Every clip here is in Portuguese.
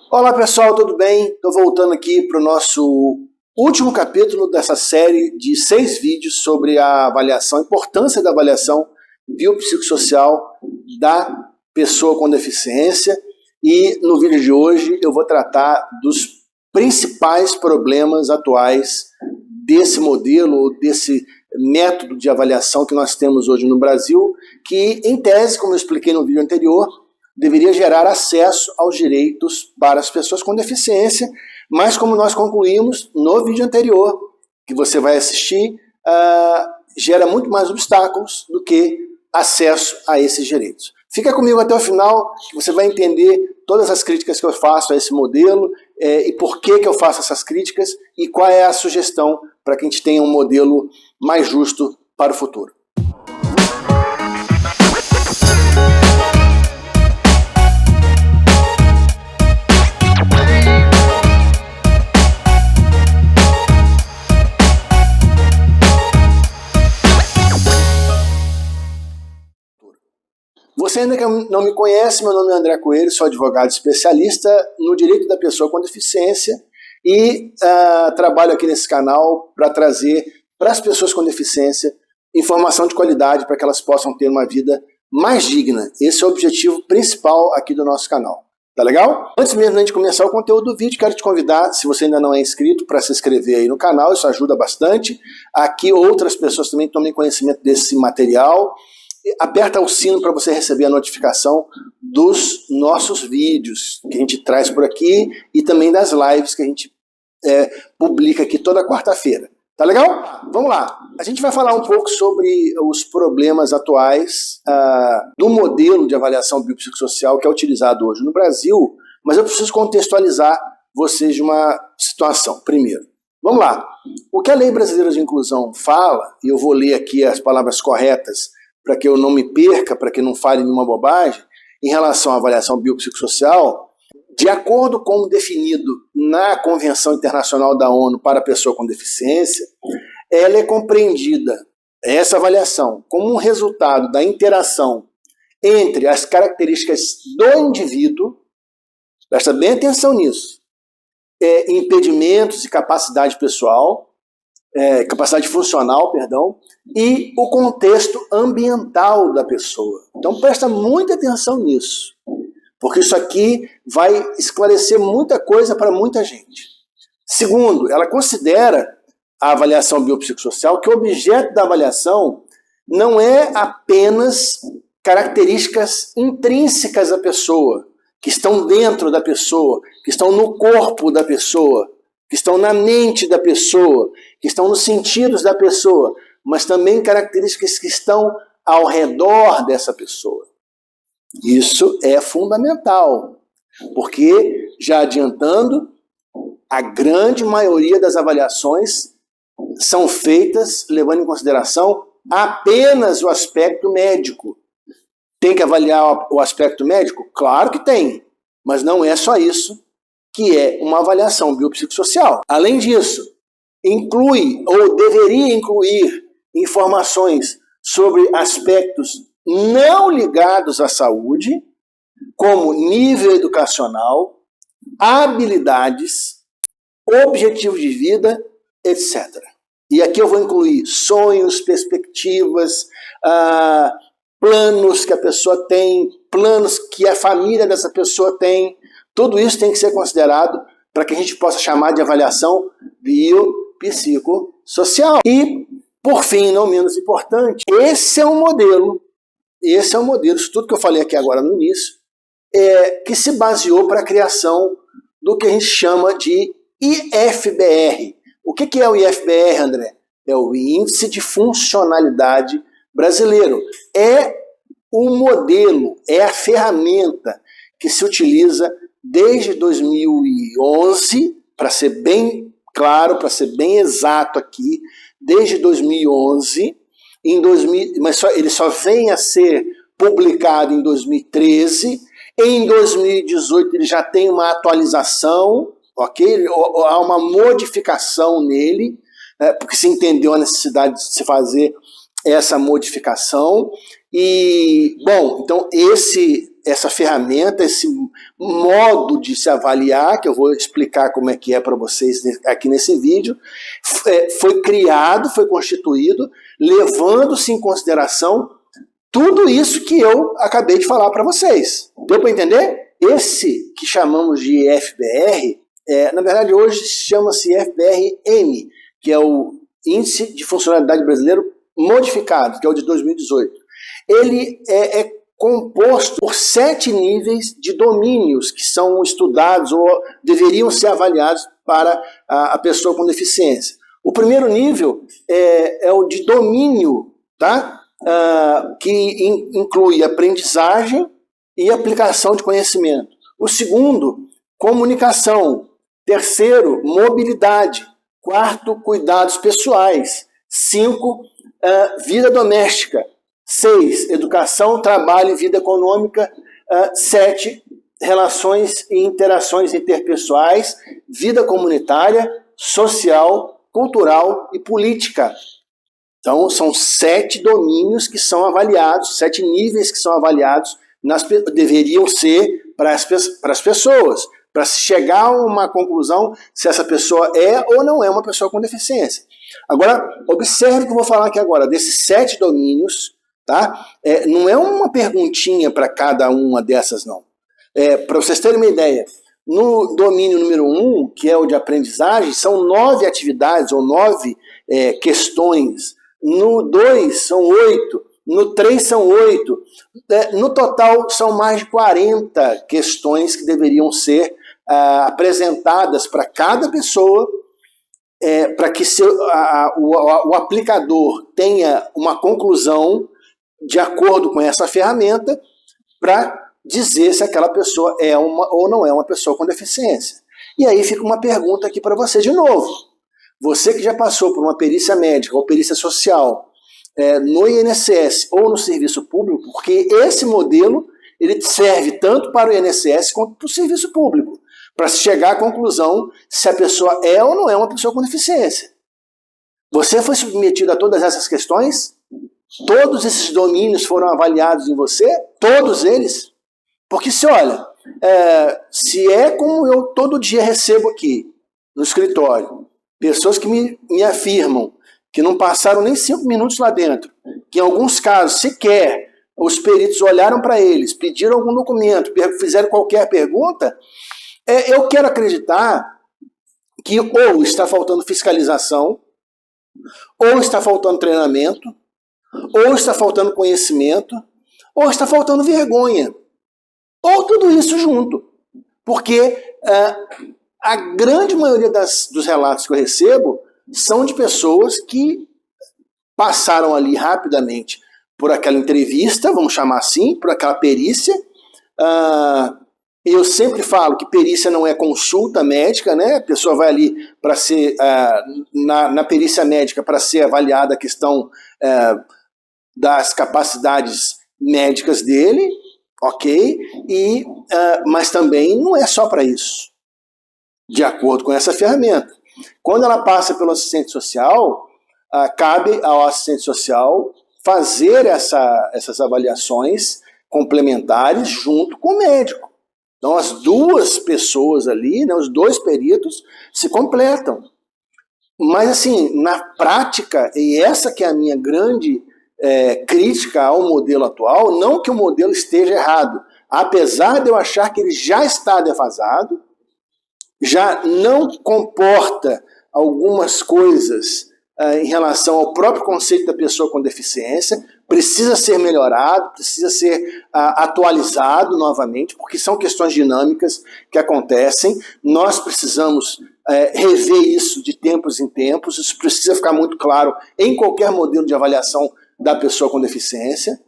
Olá pessoal, tudo bem? Estou voltando aqui para o nosso último capítulo dessa série de 6 vídeos sobre a avaliação, a importância da avaliação biopsicossocial da pessoa com deficiência. E no vídeo de hoje eu vou tratar dos principais problemas atuais desse modelo, desse método de avaliação que nós temos hoje no Brasil, que em tese, como eu expliquei no vídeo anterior, deveria gerar acesso aos direitos para as pessoas com deficiência, mas como nós concluímos no vídeo anterior, que você vai assistir, gera muito mais obstáculos do que acesso a esses direitos. Fica comigo até o final, que você vai entender todas as críticas que eu faço a esse modelo, e por que eu faço essas críticas, e qual é a sugestão para que a gente tenha um modelo mais justo para o futuro. Você ainda que não me conhece, meu nome é André Coelho, sou advogado especialista no direito da pessoa com deficiência e trabalho aqui nesse canal para trazer para as pessoas com deficiência informação de qualidade para que elas possam ter uma vida mais digna. Esse é o objetivo principal aqui do nosso canal. Tá legal? Antes mesmo de a gente começar o conteúdo do vídeo, quero te convidar, se você ainda não é inscrito, para se inscrever aí no canal, isso ajuda bastante. Aqui outras pessoas também tomem conhecimento desse material. Aperta o sino para você receber a notificação dos nossos vídeos que a gente traz por aqui e também das lives que a gente publica aqui toda quarta-feira. Tá legal? Vamos lá. A gente vai falar um pouco sobre os problemas atuais do modelo de avaliação biopsicossocial que é utilizado hoje no Brasil, mas eu preciso contextualizar vocês de uma situação. Primeiro, vamos lá. O que a Lei Brasileira de Inclusão fala, e eu vou ler aqui as palavras corretas para que eu não me perca, para que não fale nenhuma bobagem, em relação à avaliação biopsicossocial, de acordo com o definido na Convenção Internacional da ONU para a Pessoa com Deficiência, ela é compreendida, essa avaliação, como um resultado da interação entre as características do indivíduo, presta bem atenção nisso, impedimentos e capacidade pessoal, capacidade funcional, perdão, e o contexto ambiental da pessoa. Então presta muita atenção nisso, porque isso aqui vai esclarecer muita coisa para muita gente. Segundo, ela considera a avaliação biopsicossocial que o objeto da avaliação não é apenas características intrínsecas da pessoa, que estão dentro da pessoa, que estão no corpo da pessoa, que estão na mente da pessoa, que estão nos sentidos da pessoa, mas também características que estão ao redor dessa pessoa. Isso é fundamental, porque, já adiantando, a grande maioria das avaliações são feitas levando em consideração apenas o aspecto médico. Tem que avaliar o aspecto médico? Claro que tem, mas não é só isso que é uma avaliação biopsicossocial. Além disso, inclui ou deveria incluir informações sobre aspectos não ligados à saúde, como nível educacional, habilidades, objetivo de vida, etc. E aqui eu vou incluir sonhos, perspectivas, planos que a pessoa tem, planos que a família dessa pessoa tem. Tudo isso tem que ser considerado para que a gente possa chamar de avaliação biopsicossocial. E, por fim, não menos importante, esse é um modelo, isso tudo que eu falei aqui agora no início, que se baseou para a criação do que a gente chama de IFBR. O que é o IFBR, André? É o Índice de Funcionalidade Brasileiro. É o modelo, é a ferramenta que se utiliza desde 2011, para ser bem claro, para ser bem exato aqui, desde 2011, mas ele só vem a ser publicado em 2013, em 2018 ele já tem uma atualização, ok? Há uma modificação nele, porque se entendeu a necessidade de se fazer essa modificação, E, bom, então essa ferramenta, esse modo de se avaliar, que eu vou explicar como é que é para vocês aqui nesse vídeo, foi criado, foi constituído, levando-se em consideração tudo isso que eu acabei de falar para vocês. Deu para entender? Esse que chamamos de FBR, na verdade hoje chama-se FBR-M, que é o Índice de Funcionalidade Brasileiro Modificado, que é o de 2018. Ele é composto por 7 níveis de domínios que são estudados ou deveriam ser avaliados para a pessoa com deficiência. O primeiro nível é o de domínio, tá? Que inclui aprendizagem e aplicação de conhecimento. O segundo, comunicação. Terceiro, mobilidade. Quarto, cuidados pessoais. 5, vida doméstica. 6, educação, trabalho e vida econômica. 7, relações e interações interpessoais, vida comunitária, social, cultural e política. Então, são 7 domínios que são avaliados, 7 níveis que são avaliados, deveriam ser para as pessoas, para se chegar a uma conclusão se essa pessoa é ou não é uma pessoa com deficiência. Agora, observe o que eu vou falar aqui agora, desses 7 domínios, tá? Não é uma perguntinha para cada uma dessas, não. Para vocês terem uma ideia, no domínio número 1, que é o de aprendizagem, são 9 atividades ou 9 questões. No 2 são 8, no 3 são 8. No total são mais de 40 questões que deveriam ser apresentadas para cada pessoa, para que o aplicador tenha uma conclusão de acordo com essa ferramenta para dizer se aquela pessoa é ou não é uma pessoa com deficiência. E aí fica uma pergunta aqui para você de novo. Você que já passou por uma perícia médica ou perícia social no INSS ou no serviço público, porque esse modelo ele serve tanto para o INSS quanto para o serviço público, para chegar à conclusão se a pessoa é ou não é uma pessoa com deficiência. Você foi submetido a todas essas questões? Todos esses domínios foram avaliados em você? Todos eles? Porque se olha, se é como eu todo dia recebo aqui no escritório, pessoas que me afirmam que não passaram nem 5 minutos lá dentro, que em alguns casos sequer os peritos olharam para eles, pediram algum documento, fizeram qualquer pergunta, eu quero acreditar que ou está faltando fiscalização, ou está faltando treinamento, ou está faltando conhecimento, ou está faltando vergonha. Ou tudo isso junto. Porque a grande maioria dos relatos que eu recebo são de pessoas que passaram ali rapidamente por aquela entrevista, vamos chamar assim, por aquela perícia. Eu sempre falo que perícia não é consulta médica, né? A pessoa vai ali para ser, na perícia médica, para ser avaliada a questão das capacidades médicas dele, ok? Mas também não é só para isso, de acordo com essa ferramenta. Quando ela passa pelo assistente social, cabe ao assistente social fazer essas avaliações complementares junto com o médico. Então as duas pessoas ali, né, os dois peritos, se completam. Mas assim, na prática, e essa que é a minha grande crítica ao modelo atual, não que o modelo esteja errado, apesar de eu achar que ele já está defasado, já não comporta algumas coisas em relação ao próprio conceito da pessoa com deficiência, precisa ser melhorado, precisa ser atualizado novamente, porque são questões dinâmicas que acontecem, nós precisamos rever isso de tempos em tempos, isso precisa ficar muito claro em qualquer modelo de avaliação da pessoa com deficiência,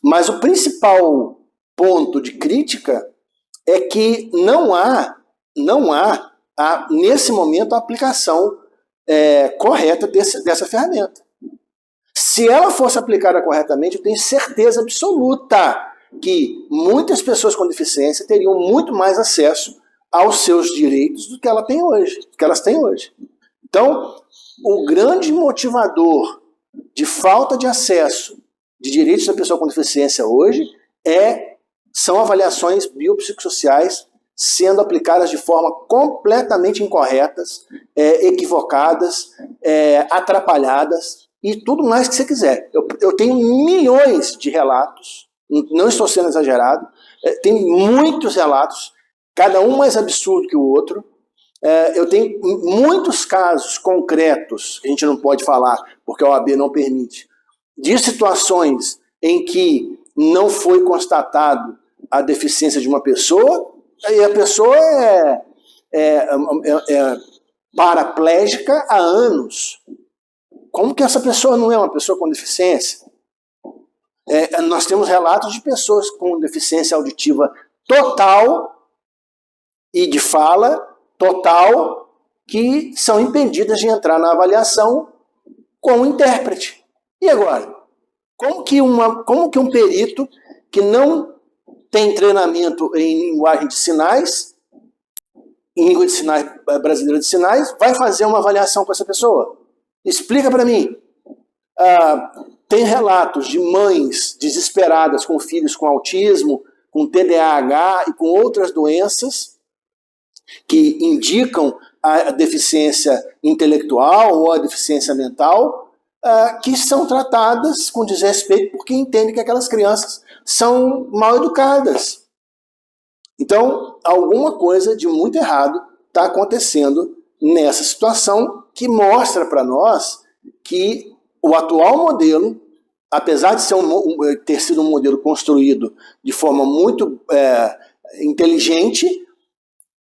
mas o principal ponto de crítica é que não há nesse momento a aplicação correta dessa ferramenta. Se ela fosse aplicada corretamente, eu tenho certeza absoluta que muitas pessoas com deficiência teriam muito mais acesso aos seus direitos do que elas têm hoje. Então, o grande motivador de falta de acesso de direitos da pessoa com deficiência hoje são avaliações biopsicossociais sendo aplicadas de forma completamente incorretas, equivocadas, atrapalhadas e tudo mais que você quiser. Eu tenho milhões de relatos, não estou sendo exagerado, tem muitos relatos, cada um mais absurdo que o outro. Eu tenho muitos casos concretos, que a gente não pode falar porque a OAB não permite, de situações em que não foi constatado a deficiência de uma pessoa, e a pessoa é paraplégica há anos. Como que essa pessoa não é uma pessoa com deficiência? Nós temos relatos de pessoas com deficiência auditiva total e de fala total que são impedidas de entrar na avaliação com o intérprete. E agora? Como que um perito que não tem treinamento em linguagem de sinais, em língua de sinais brasileira de sinais, vai fazer uma avaliação com essa pessoa? Explica para mim. Tem relatos de mães desesperadas com filhos com autismo, com TDAH e com outras doenças que indicam a deficiência intelectual ou a deficiência mental, que são tratadas com desrespeito porque entendem que aquelas crianças são mal educadas. Então, alguma coisa de muito errado está acontecendo nessa situação que mostra para nós que o atual modelo, apesar de ter sido um modelo construído de forma muito inteligente,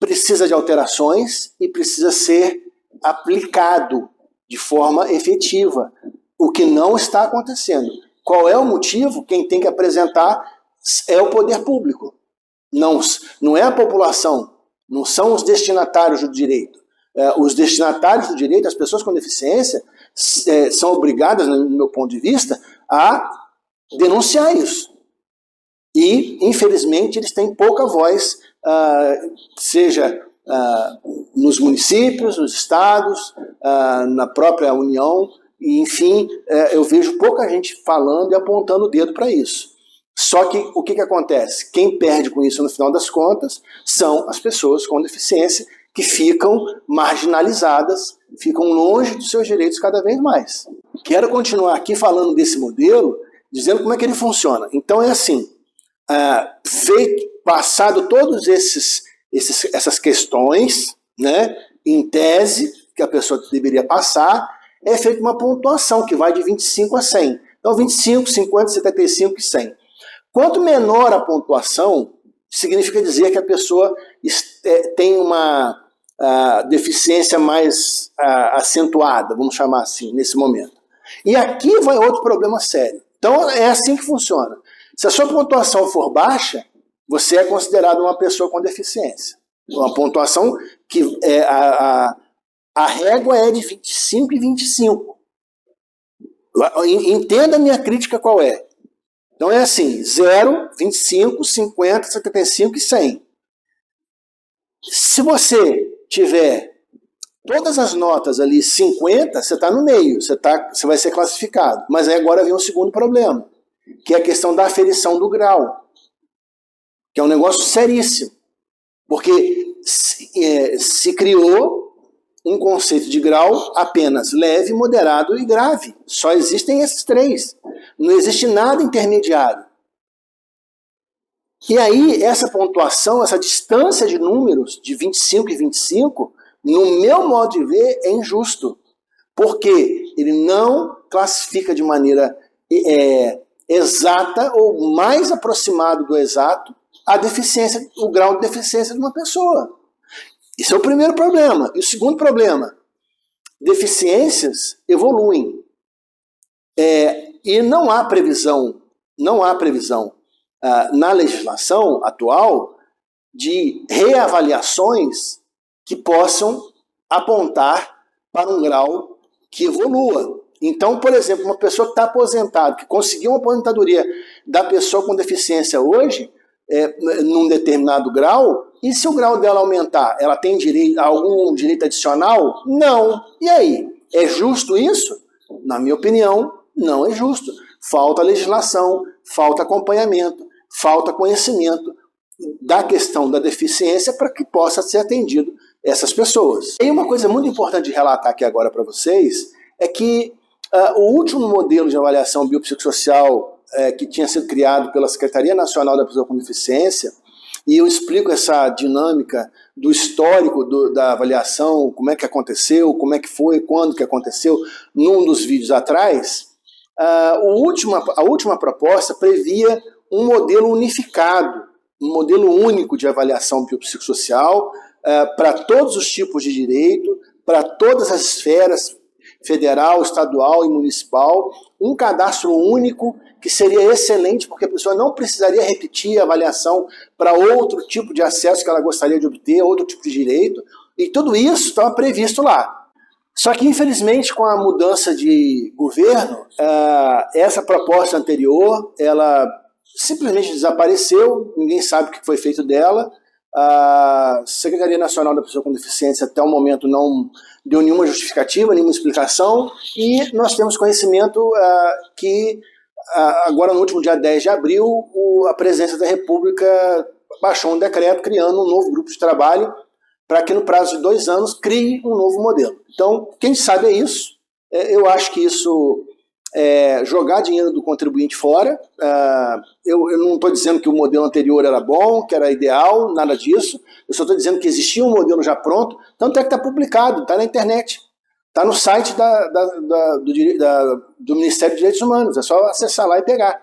precisa de alterações e precisa ser aplicado de forma efetiva, o que não está acontecendo. Qual é o motivo? Quem tem que apresentar é o poder público. Não é a população, não são os destinatários do direito. Os destinatários do direito, as pessoas com deficiência, são obrigadas, no meu ponto de vista, a denunciar isso. E, infelizmente, eles têm pouca voz, seja nos municípios, nos estados, na própria União, e, enfim, eu vejo pouca gente falando e apontando o dedo para isso. Só que o que acontece? Quem perde com isso no final das contas são as pessoas com deficiência que ficam marginalizadas, ficam longe dos seus direitos cada vez mais. Quero continuar aqui falando desse modelo, dizendo como é que ele funciona. Então é assim, passado todas essas questões, né, em tese, que a pessoa deveria passar, é feita uma pontuação que vai de 25 a 100. Então 25, 50, 75 e 100. Quanto menor a pontuação, significa dizer que a pessoa tem uma deficiência mais acentuada, vamos chamar assim, nesse momento. E aqui vai outro problema sério. Então é assim que funciona. Se a sua pontuação for baixa, você é considerado uma pessoa com deficiência. Uma pontuação que a régua é de 25 e 25. Entenda a minha crítica qual é. Então é assim, 0, 25, 50, 75 e 100. Se você tiver todas as notas ali 50, você está no meio, você vai ser classificado. Mas aí agora vem um segundo problema, que é a questão da aferição do grau, que é um negócio seríssimo. Porque se criou um conceito de grau apenas leve, moderado e grave. Só existem esses três. Não existe nada intermediário. E aí, essa pontuação, essa distância de números de 25 e 25, no meu modo de ver, é injusto. Porque ele não classifica de maneira exata ou mais aproximado do exato a deficiência, o grau de deficiência de uma pessoa. Esse é o primeiro problema. E o segundo problema, deficiências evoluem. E não há previsão na legislação atual de reavaliações que possam apontar para um grau que evolua. Então, por exemplo, uma pessoa que está aposentada, que conseguiu uma aposentadoria da pessoa com deficiência hoje, num determinado grau, e se o grau dela aumentar, ela tem algum direito adicional? Não. E aí? É justo isso? Na minha opinião, não é justo. falta legislação, falta acompanhamento, falta conhecimento da questão da deficiência para que possa ser atendido essas pessoas. E uma coisa muito importante de relatar aqui agora para vocês é que o último modelo de avaliação biopsicossocial que tinha sido criado pela Secretaria Nacional da Pessoa com Deficiência, e eu explico essa dinâmica do histórico da avaliação, como é que aconteceu, como é que foi, quando que aconteceu, num dos vídeos atrás. A última proposta previa um modelo unificado, um modelo único de avaliação biopsicossocial para todos os tipos de direito, para todas as esferas, federal, estadual e municipal, um cadastro único que seria excelente, porque a pessoa não precisaria repetir a avaliação para outro tipo de acesso que ela gostaria de obter, outro tipo de direito, e tudo isso estava previsto lá. Só que, infelizmente, com a mudança de governo, essa proposta anterior, ela simplesmente desapareceu, ninguém sabe o que foi feito dela. A Secretaria Nacional da Pessoa com Deficiência até o momento não deu nenhuma justificativa, nenhuma explicação, e nós temos conhecimento que agora no último dia 10 de abril a Presidência da República baixou um decreto criando um novo grupo de trabalho para que no prazo de 2 anos crie um novo modelo. Então, quem sabe é isso. Eu acho que isso jogar dinheiro do contribuinte fora. Eu não estou dizendo que o modelo anterior era bom, que era ideal, nada disso. Eu só estou dizendo que existia um modelo já pronto, tanto é que está publicado, está na internet, está no site do Ministério dos Direitos Humanos, é só acessar lá e pegar.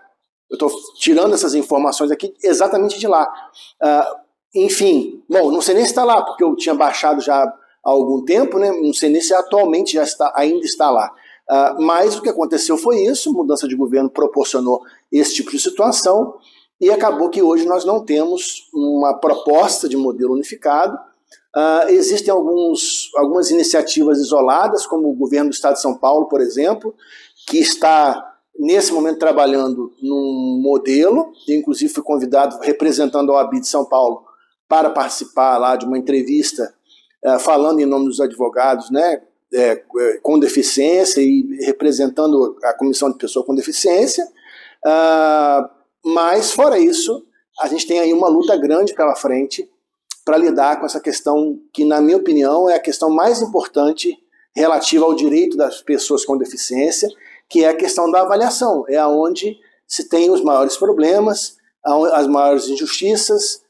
Eu estou tirando essas informações aqui exatamente de lá. Enfim, bom, não sei nem se está lá, porque eu tinha baixado já há algum tempo, né? Não sei nem se atualmente ainda está lá. Mas o que aconteceu foi isso, mudança de governo proporcionou esse tipo de situação e acabou que hoje nós não temos uma proposta de modelo unificado. Existem algumas iniciativas isoladas, como o governo do Estado de São Paulo, por exemplo, que está nesse momento trabalhando num modelo, inclusive fui convidado representando a OAB de São Paulo para participar lá de uma entrevista falando em nome dos advogados, né, com deficiência e representando a Comissão de Pessoa com Deficiência, mas fora isso, a gente tem aí uma luta grande pela frente para lidar com essa questão que, na minha opinião, é a questão mais importante relativa ao direito das pessoas com deficiência, que é a questão da avaliação, é onde se tem os maiores problemas, as maiores injustiças,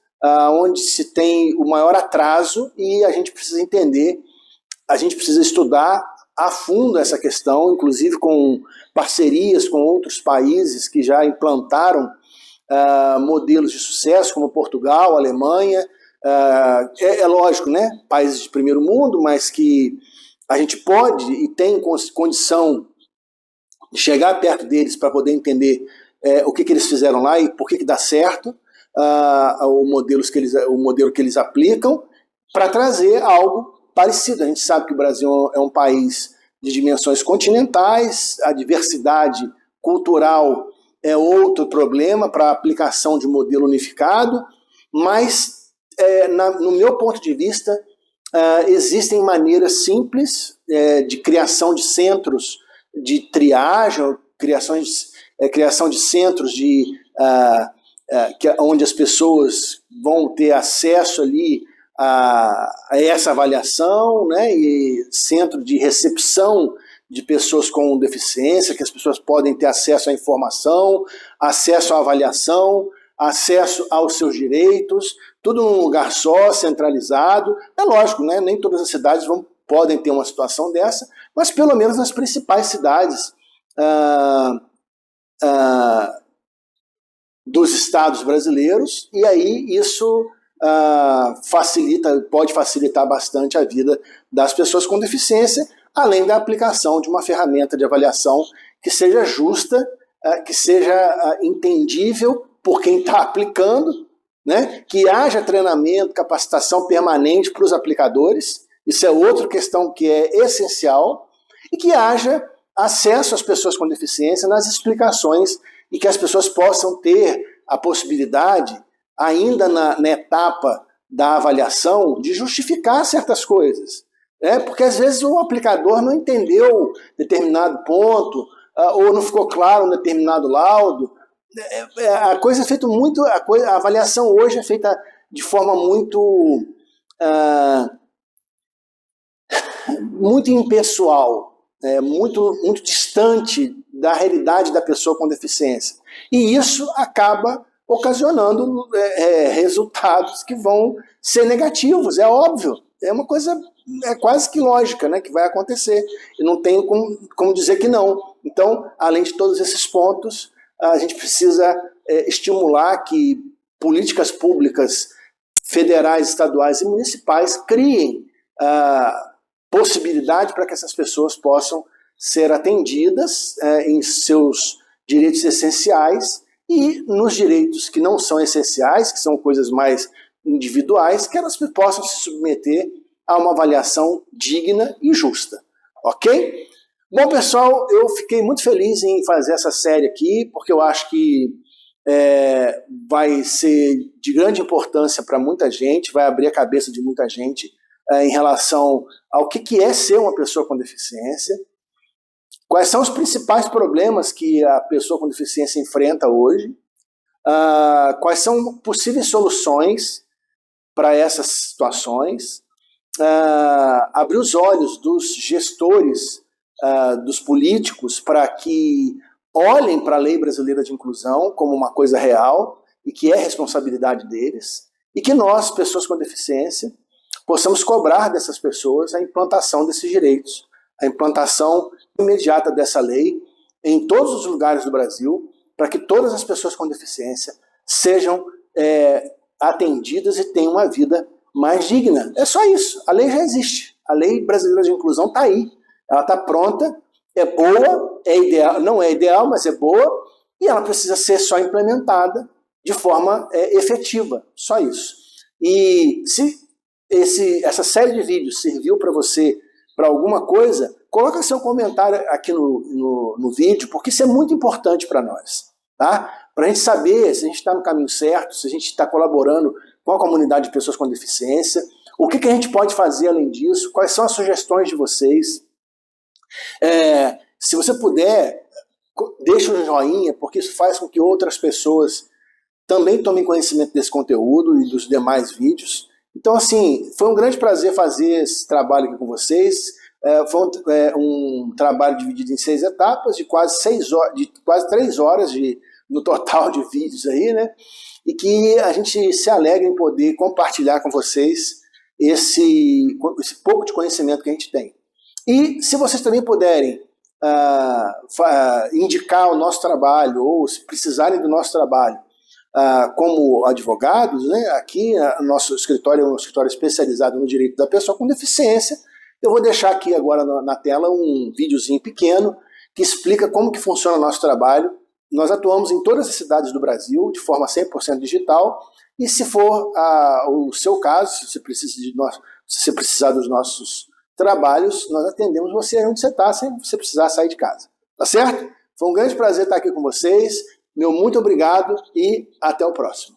onde se tem o maior atraso, e a gente precisa entender, a gente precisa estudar a fundo essa questão, inclusive com parcerias com outros países que já implantaram modelos de sucesso, como Portugal, Alemanha. É lógico, né? Países de primeiro mundo, mas que a gente pode e tem condição de chegar perto deles para poder entender o que eles fizeram lá e por que dá certo o modelo que eles aplicam, para trazer algo parecido. A gente sabe que o Brasil é um país de dimensões continentais, a diversidade cultural é outro problema para a aplicação de modelo unificado, mas, no meu ponto de vista, existem maneiras simples de criação de centros de triagem, criação de centros onde as pessoas vão ter acesso ali a essa avaliação, né, e centro de recepção de pessoas com deficiência, que as pessoas podem ter acesso à informação, acesso à avaliação, acesso aos seus direitos, tudo num lugar só, centralizado. É lógico, né, nem todas as cidades podem ter uma situação dessa, mas pelo menos nas principais cidades dos estados brasileiros, e aí isso pode facilitar bastante a vida das pessoas com deficiência, além da aplicação de uma ferramenta de avaliação que seja justa, que seja entendível por quem está aplicando, né? Que haja treinamento, capacitação permanente para os aplicadores, isso é outra questão que é essencial, e que haja acesso às pessoas com deficiência nas explicações e que as pessoas possam ter a possibilidade, ainda na etapa da avaliação, de justificar certas coisas. Porque às vezes o aplicador não entendeu determinado ponto, ou não ficou claro um determinado laudo. A coisa é feita muito, a avaliação hoje é feita de forma muito impessoal, muito distante da realidade da pessoa com deficiência. E isso acaba ocasionando resultados que vão ser negativos, é óbvio. É uma coisa quase que lógica, né, que vai acontecer. E não tem como dizer que não. Então, além de todos esses pontos, a gente precisa estimular que políticas públicas federais, estaduais e municipais criem possibilidade para que essas pessoas possam ser atendidas em seus direitos essenciais e nos direitos que não são essenciais, que são coisas mais individuais, que elas possam se submeter a uma avaliação digna e justa. Ok? Bom, pessoal, eu fiquei muito feliz em fazer essa série aqui, porque eu acho que vai ser de grande importância para muita gente, vai abrir a cabeça de muita gente em relação ao que é ser uma pessoa com deficiência, quais são os principais problemas que a pessoa com deficiência enfrenta hoje, quais são possíveis soluções para essas situações, abrir os olhos dos gestores, dos políticos, para que olhem para a Lei Brasileira de Inclusão como uma coisa real e que é responsabilidade deles, e que nós, pessoas com deficiência, possamos cobrar dessas pessoas a implantação desses direitos, a implantação imediata dessa lei em todos os lugares do Brasil, para que todas as pessoas com deficiência sejam atendidas e tenham uma vida mais digna. É só isso, a lei já existe, a Lei Brasileira de Inclusão está aí, ela está pronta, é boa, é ideal, não é ideal, mas é boa, e ela precisa ser só implementada de forma efetiva, só isso. E se essa série de vídeos serviu para você para alguma coisa, coloca seu comentário aqui no vídeo, porque isso é muito importante para nós, tá? Para a gente saber se a gente está no caminho certo, se a gente está colaborando com a comunidade de pessoas com deficiência, o que a gente pode fazer além disso, quais são as sugestões de vocês. Se você puder, deixa um joinha, porque isso faz com que outras pessoas também tomem conhecimento desse conteúdo e dos demais vídeos. Então, assim, foi um grande prazer fazer esse trabalho aqui com vocês. Foi um trabalho dividido em 6 etapas, de quase 3 horas no total de vídeos aí, né? E que a gente se alegra em poder compartilhar com vocês esse pouco de conhecimento que a gente tem. E se vocês também puderem indicar o nosso trabalho, ou se precisarem do nosso trabalho, como advogados, né, aqui nosso escritório é um escritório especializado no direito da pessoa com deficiência. Eu vou deixar aqui agora na tela um videozinho pequeno que explica como que funciona o nosso trabalho. Nós atuamos em todas as cidades do Brasil de forma 100% digital, e se for o seu caso, se você precisar dos nossos trabalhos, nós atendemos você onde você está, sem você precisar sair de casa. Tá certo? Foi um grande prazer estar aqui com vocês. Meu muito obrigado e até o próximo.